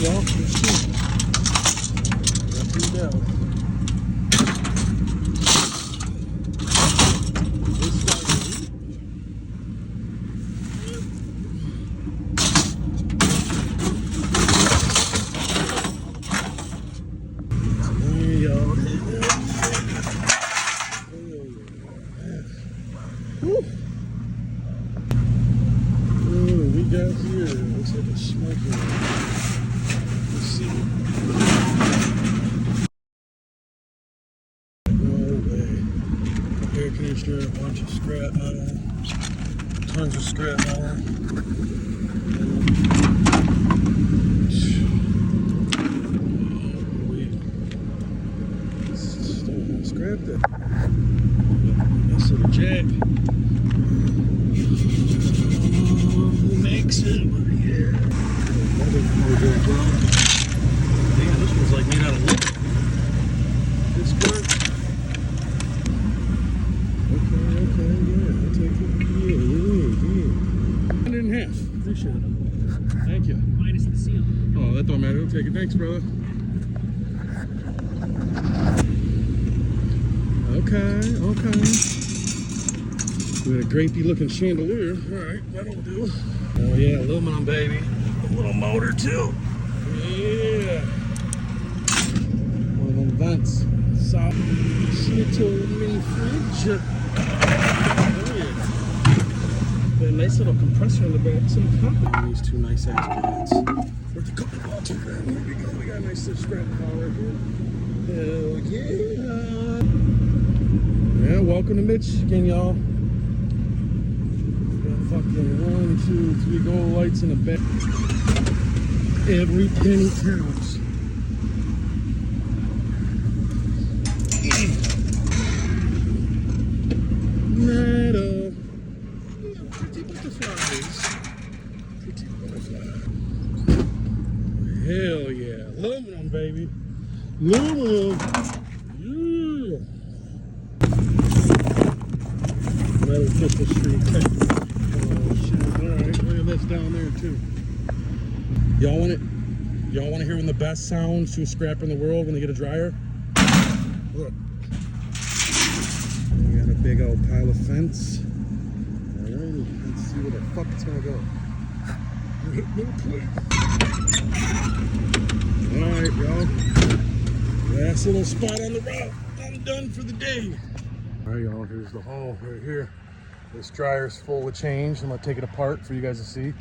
go. Let's see. Let's see that. We got here. Looks like a smoker. Let's see. No way. Air conditioner, a bunch of scrap metal. Tons of scrap metal. Still scrapped it. Nice little jack. Who makes it? Yeah. Damn, this one's like made out of wood. This good. Okay, yeah, I'll take it. Yeah. Cut it in half. Appreciate it. Thank you. Minus the seal. Oh, that don't matter. I'll take it. Thanks, brother. Okay. We got a grapey looking chandelier. Alright, that'll do. Oh yeah, aluminum, baby. A little motor too. Yeah. One of them vents. Soft little mini fridge. Oh yeah. Got a nice little compressor in the back. Some copper. These two nice ass plants. Where'd the cooking ball to? Here we go. We got a nice little scrap power here. Hell yeah. Yeah, welcome to Michigan, y'all. Got fucking 1, 2, 3 gold lights in the back. Every penny counts. Metal. Pretty butterflies. Pretty butterflies. Hell yeah. Aluminum, baby. Aluminum. Yeah. Metal Crystal Street. Oh shit. Alright, look at this down there too. Y'all want to hear one of the best sounds to a scrapper in the world when they get a dryer? Look. We got a big old pile of fence. Alrighty, let's see where the fuck it's gonna go. Alright, y'all. Last little spot on the route. I'm done for the day. Alright, y'all, here's the haul right here. This dryer's full of change. I'm gonna take it apart for you guys to see.